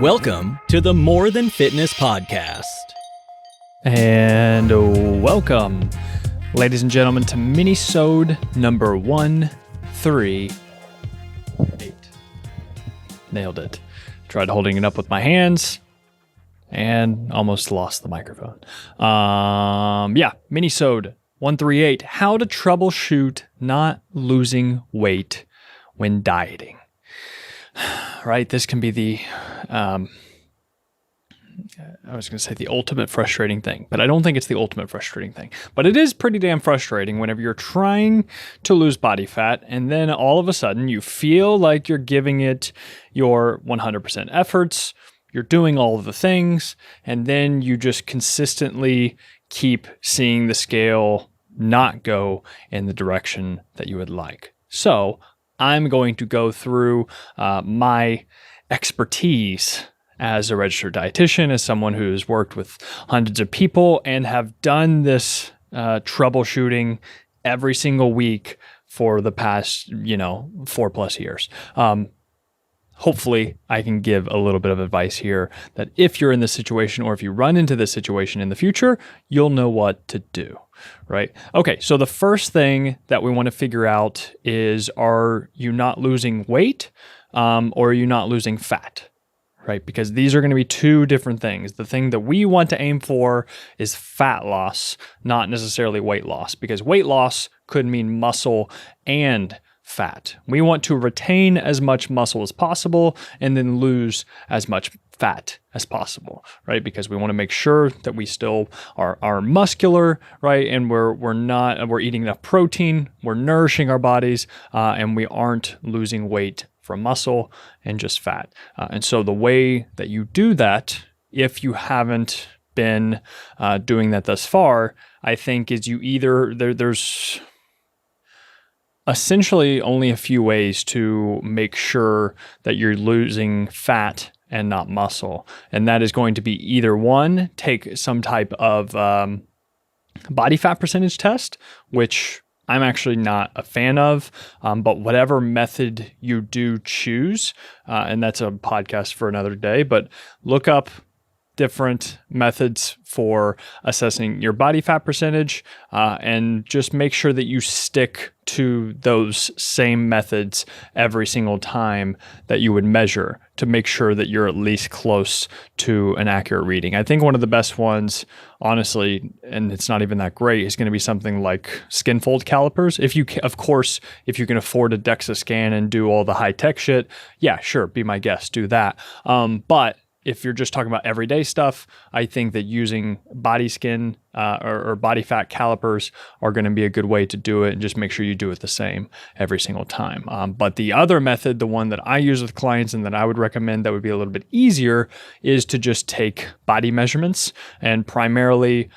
Welcome to the More Than Fitness podcast. And welcome, ladies and gentlemen, to Minisode number 138. Nailed it. Tried holding it up with my hands and almost lost the microphone. Minisode 138, how to troubleshoot not losing weight when dieting. Right, this can be the the ultimate frustrating thing, but I don't think it's the ultimate frustrating thing. But it is pretty damn frustrating whenever you're trying to lose body fat and then all of a sudden you feel like you're giving it your 100% efforts, you're doing all of the things, and then you just consistently keep seeing the scale not go in the direction that you would like. So I'm going to go through my expertise as a registered dietitian, as someone who's worked with hundreds of people and have done this troubleshooting every single week for the past, 4+ years. Hopefully I can give a little bit of advice here that if you're in this situation or if you run into this situation in the future, you'll know what to do, right? Okay, so the first thing that we want to figure out is, are you not losing weight or are you not losing fat? Right? Because these are going to be two different things. The thing that we want to aim for is fat loss, not necessarily weight loss, because weight loss could mean muscle and fat. We want to retain as much muscle as possible and then lose as much fat as possible, right? Because we want to make sure that we still are muscular, right? And we're eating enough protein, we're nourishing our bodies, and we aren't losing weight from muscle and just fat. And so the way that you do that, if you haven't been doing that thus far, I think is you either, there's essentially only a few ways to make sure that you're losing fat and not muscle. And that is going to be either one, take some type of body fat percentage test, which I'm actually not a fan of, but whatever method you do choose, and that's a podcast for another day, but look up different methods for assessing your body fat percentage, and just make sure that you stick to those same methods every single time that you would measure to make sure that you're at least close to an accurate reading. I think one of the best ones, honestly, and it's not even that great, is going to be something like skin fold calipers. If you can afford a DEXA scan and do all the high tech shit, yeah, sure, be my guest, do that. But if you're just talking about everyday stuff, I think that using body skin or body fat calipers are going to be a good way to do it, and just make sure you do it the same every single time. But the other method, the one that I use with clients and that I would recommend that would be a little bit easier, is to just take body measurements, and primarily,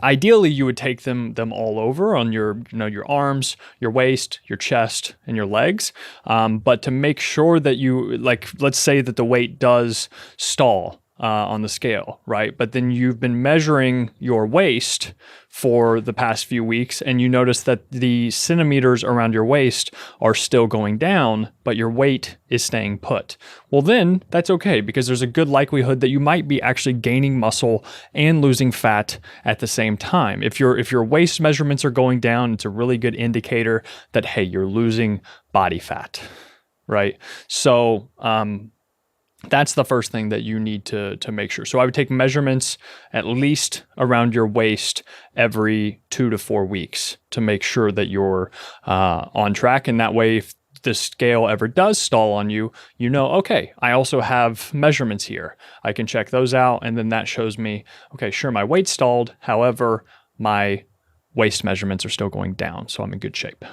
ideally, you would take them all over on your arms, your waist, your chest, and your legs. But to make sure that you, let's say that the weight does stall on the scale, right? But then you've been measuring your waist for the past few weeks, and you notice that the centimeters around your waist are still going down, but your weight is staying put. Well, then that's okay, because there's a good likelihood that you might be actually gaining muscle and losing fat at the same time. If your waist measurements are going down, it's a really good indicator that, hey, you're losing body fat, right? So, that's the first thing that you need to make sure. So I would take measurements at least around your waist every 2 to 4 weeks to make sure that you're on track. And that way, if the scale ever does stall on you, okay, I also have measurements here. I can check those out. And then that shows me, okay, sure, my weight stalled. However, my waist measurements are still going down. So I'm in good shape.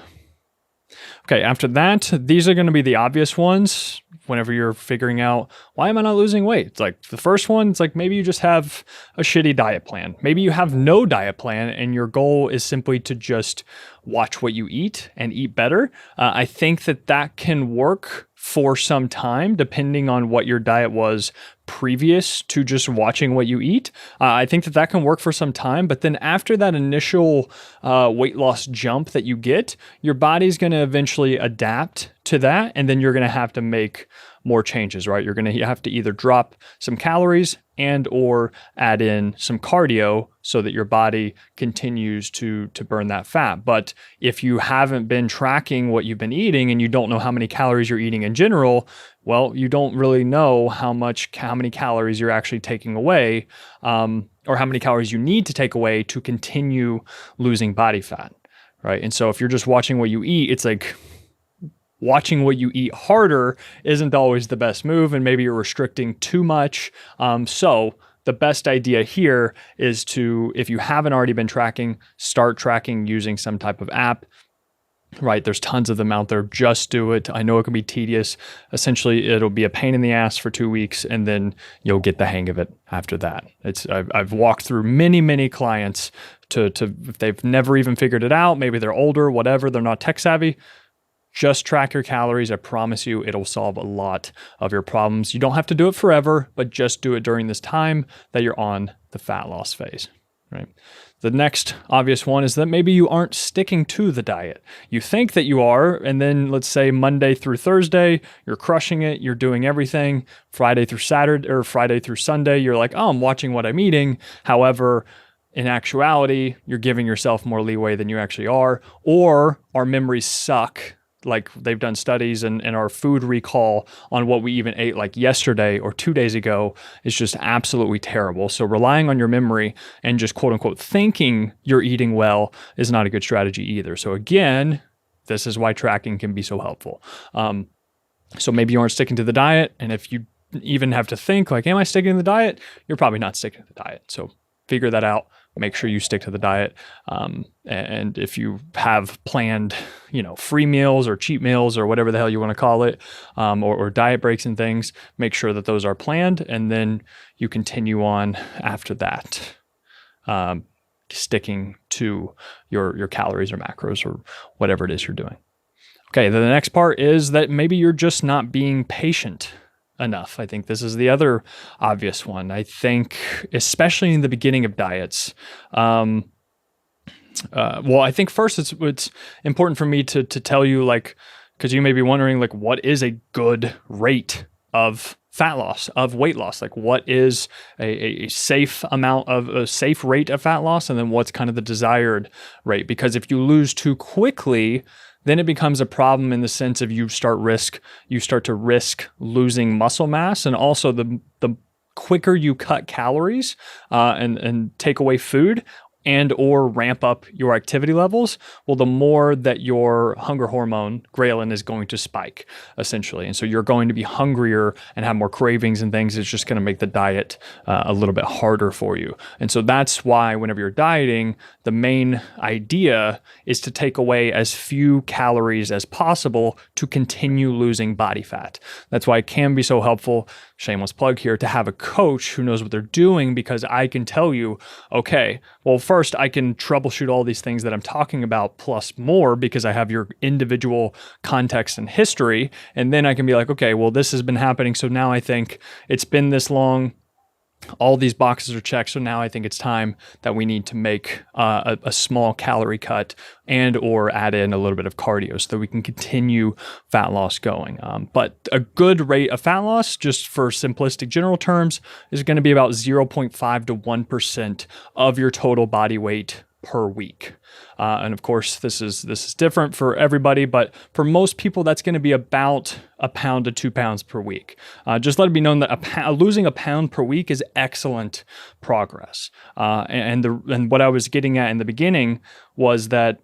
Okay, after that, these are going to be the obvious ones whenever you're figuring out, why am I not losing weight? It's like the first one, it's like maybe you just have a shitty diet plan. Maybe you have no diet plan and your goal is simply to just watch what you eat and eat better. I think that can work for some time, depending on what your diet was previous to just watching what you eat. I think that can work for some time, but then after that initial weight loss jump that you get, your body's going to eventually adapt to that, and then you're going to have to make more changes, right? You're going to have to either drop some calories and or add in some cardio so that your body continues to burn that fat. But if you haven't been tracking what you've been eating and you don't know how many calories you're eating in general, well, you don't really know how many calories you're actually taking away, or how many calories you need to take away to continue losing body fat, right? And so if you're just watching what you eat, it's like watching what you eat harder isn't always the best move, and maybe you're restricting too much. So the best idea here is to, if you haven't already been tracking, start tracking using some type of app, right? There's tons of them out there. Just do it. I know it can be tedious. Essentially, it'll be a pain in the ass for 2 weeks, and then you'll get the hang of it after that. I've walked through many clients to if they've never even figured it out, maybe they're older, whatever, they're not tech savvy. Just track your calories. I promise you, it'll solve a lot of your problems. You don't have to do it forever, but just do it during this time that you're on the fat loss phase, right? The next obvious one is that maybe you aren't sticking to the diet. You think that you are, and then let's say Monday through Thursday, you're crushing it, you're doing everything. Friday through Saturday or Friday through Sunday, you're like, oh, I'm watching what I'm eating. However, in actuality, you're giving yourself more leeway than you actually are, or our memories suck. Like they've done studies, and our food recall on what we even ate like yesterday or 2 days ago is just absolutely terrible. So relying on your memory and just quote unquote thinking you're eating well is not a good strategy either. So again, this is why tracking can be so helpful. So maybe you aren't sticking to the diet, and if you even have to think like, am I sticking to the diet? You're probably not sticking to the diet. So figure that out. Make sure you stick to the diet. And if you have planned, free meals or cheat meals or whatever the hell you want to call it, or diet breaks and things, make sure that those are planned, and then you continue on after that, sticking to your calories or macros or whatever it is you're doing. Okay, then the next part is that maybe you're just not being patient enough. I think this is the other obvious one. I think, especially in the beginning of diets, I think first it's important for me to tell you, like, because you may be wondering, like, what is a good rate of fat loss, of weight loss? Like, what is a safe amount of a safe rate of fat loss? And then what's kind of the desired rate? Because if you lose too quickly, then it becomes a problem in the sense of you start to risk losing muscle mass. And also the quicker you cut calories and take away food and or ramp up your activity levels, well, the more that your hunger hormone, ghrelin, is going to spike, essentially. And so you're going to be hungrier and have more cravings and things. It's just going to make the diet a little bit harder for you. And so that's why whenever you're dieting, the main idea is to take away as few calories as possible to continue losing body fat. That's why it can be so helpful, shameless plug here, to have a coach who knows what they're doing, because I can tell you, okay, well, first I can troubleshoot all these things that I'm talking about plus more, because I have your individual context and history. And then I can be like, okay, well, this has been happening. So now I think it's been this long. All these boxes are checked. So now I think it's time that we need to make a small calorie cut and or add in a little bit of cardio so that we can continue fat loss going. But a good rate of fat loss, just for simplistic general terms, is going to be about 0.5 to 1% of your total body weight per week. And of course, this is different for everybody, but for most people, that's going to be about 1 pound to 2 pounds per week. Just let it be known that losing 1 pound per week is excellent progress. And what I was getting at in the beginning was that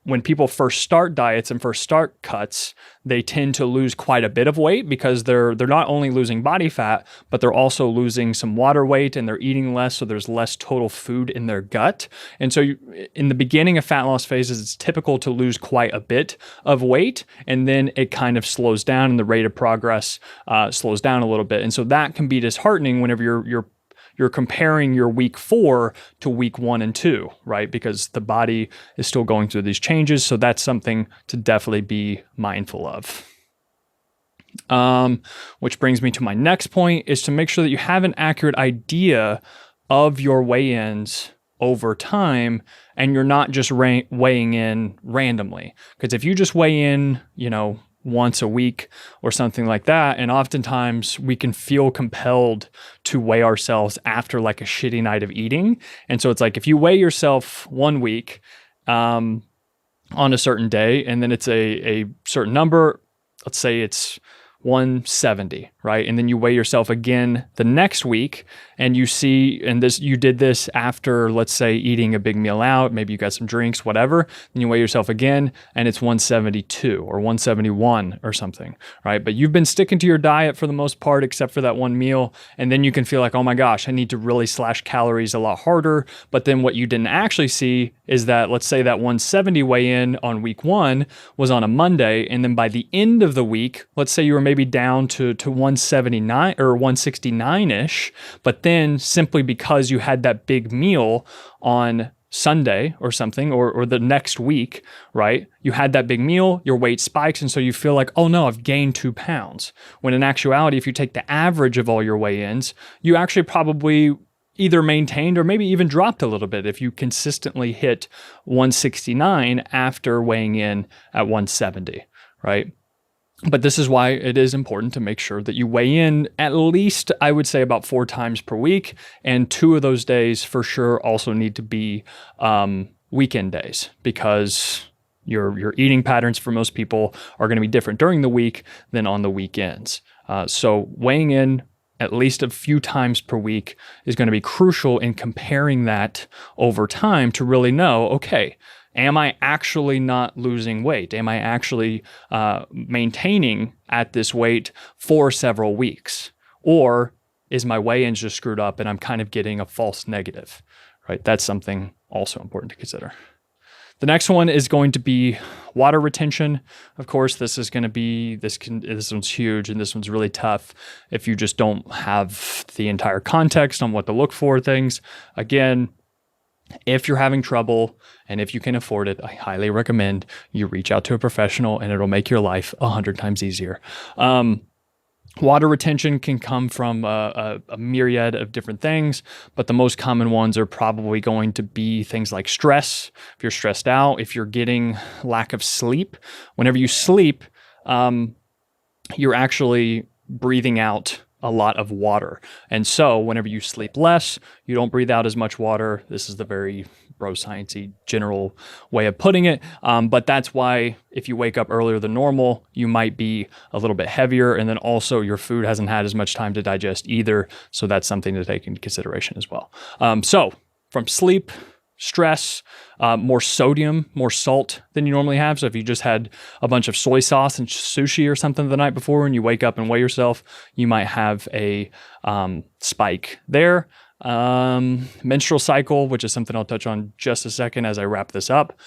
when people first start diets and first start cuts, they tend to lose quite a bit of weight because they're not only losing body fat, but they're also losing some water weight, and they're eating less, so there's less total food in their gut. And so in the beginning of fat loss phases, it's typical to lose quite a bit of weight, and then it kind of slows down, and the rate of progress slows down a little bit. And so that can be disheartening whenever you're comparing your week 4 to week 1 and 2, right? Because the body is still going through these changes. So that's something to definitely be mindful of. Which brings me to my next point, is to make sure that you have an accurate idea of your weigh-ins over time, and you're not just weighing in randomly. Because if you just weigh in, once a week or something like that. And oftentimes we can feel compelled to weigh ourselves after like a shitty night of eating. And so it's like, if you weigh yourself 1 week on a certain day, and then it's a certain number, let's say it's 170, right? And then you weigh yourself again the next week, and you see, and this, you did this after, let's say, eating a big meal out, maybe you got some drinks, whatever, then you weigh yourself again, and it's 172 or 171 or something, right? But you've been sticking to your diet for the most part, except for that one meal, and then you can feel like, oh my gosh, I need to really slash calories a lot harder. But then what you didn't actually see is that, let's say that 170 weigh-in on week 1 was on a Monday, and then by the end of the week, let's say you were maybe down to 179 or 169-ish, but then simply because you had that big meal on Sunday or something, or the next week, right? You had that big meal, your weight spikes, and so you feel like, oh no, I've gained 2 pounds. When in actuality, if you take the average of all your weigh-ins, you actually probably either maintained or maybe even dropped a little bit if you consistently hit 169 after weighing in at 170, right? But this is why it is important to make sure that you weigh in at least, I would say, about 4 times per week. And 2 of those days for sure also need to be weekend days, because your eating patterns for most people are going to be different during the week than on the weekends. So weighing in at least a few times per week is going to be crucial in comparing that over time to really know, okay, am I actually not losing weight? Am I actually maintaining at this weight for several weeks? Or is my weigh-ins just screwed up and I'm kind of getting a false negative, right? That's something also important to consider. The next one is going to be water retention. Of course, this is going to be, this one's huge, and this one's really tough if you just don't have the entire context on what to look for things. Again, if you're having trouble and if you can afford it, I highly recommend you reach out to a professional, and it'll make your life 100 times easier. Water retention can come from a myriad of different things, but the most common ones are probably going to be things like stress. If you're stressed out, if you're getting lack of sleep, whenever you sleep, you're actually breathing out a lot of water. And so whenever you sleep less, you don't breathe out as much water. This is the very bro sciencey general way of putting it. But that's why if you wake up earlier than normal, you might be a little bit heavier. And then also your food hasn't had as much time to digest either. So that's something to take into consideration as well. So from sleep, stress, more sodium, more salt than you normally have. So if you just had a bunch of soy sauce and sushi or something the night before and you wake up and weigh yourself, you might have a spike there. Menstrual cycle, which is something I'll touch on just a second as I wrap this up.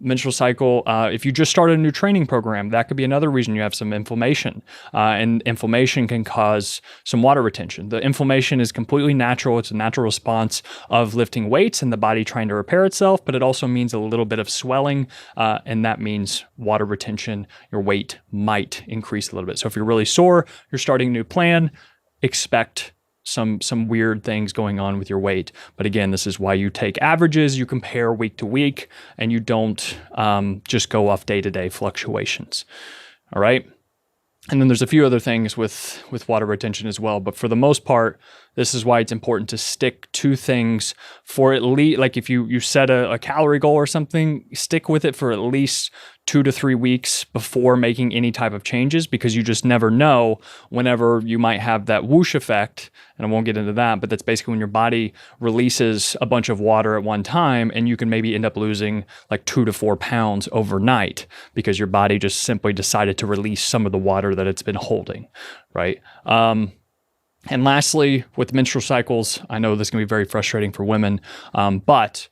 Menstrual cycle, if you just started a new training program, that could be another reason you have some inflammation. And inflammation can cause some water retention. The inflammation is completely natural. It's a natural response of lifting weights and the body trying to repair itself, but it also means a little bit of swelling, and that means water retention. Your weight might increase a little bit. So if you're really sore, you're starting a new plan, expect some weird things going on with your weight. But again, this is why you take averages, you compare week to week, and you don't just go off day-to-day fluctuations. All right. And then there's a few other things with water retention as well. But for the most part, this is why it's important to stick to things for at least, like if you set a calorie goal or something, stick with it for at least 2 to 3 weeks before making any type of changes, because you just never know whenever you might have that whoosh effect. And I won't get into that, but that's basically when your body releases a bunch of water at one time, and you can maybe end up losing like 2 to 4 pounds overnight because your body just simply decided to release some of the water that it's been holding, right? And lastly, with menstrual cycles, I know this can be very frustrating for women, but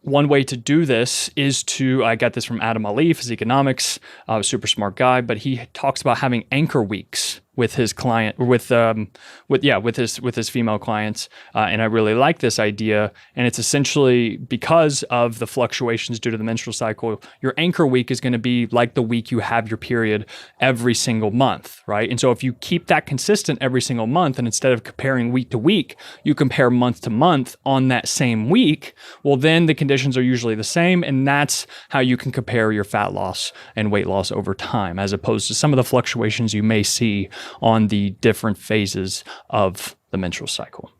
one way to do this is I got this from Adam Ali, Physiconomics, super smart guy, but he talks about having anchor weeks with his client, with his female clients, and I really like this idea. And it's essentially because of the fluctuations due to the menstrual cycle. Your anchor week is going to be like the week you have your period every single month, right? And so if you keep that consistent every single month, and instead of comparing week to week, you compare month to month on that same week, well, then the conditions are usually the same, and that's how you can compare your fat loss and weight loss over time, as opposed to some of the fluctuations you may see on the different phases of the menstrual cycle.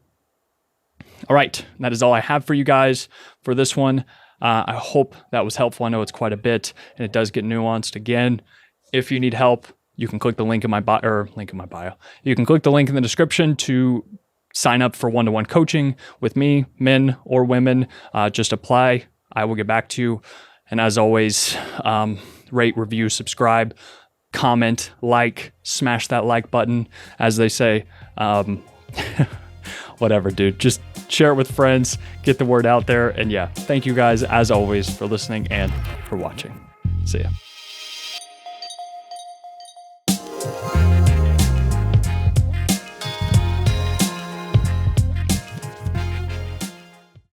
All right, that is all I have for you guys for this one. I hope that was helpful. I know it's quite a bit, and it does get nuanced. Again, if you need help, you can click the link in my bio. You can click the link in the description to sign up for one-to-one coaching with me, men or women. Just apply. I will get back to you. And as always, rate, review, subscribe, comment, like, smash that like button, as they say. Whatever, dude. Just share it with friends, get the word out there. And yeah, thank you guys, as always, for listening and for watching. See ya.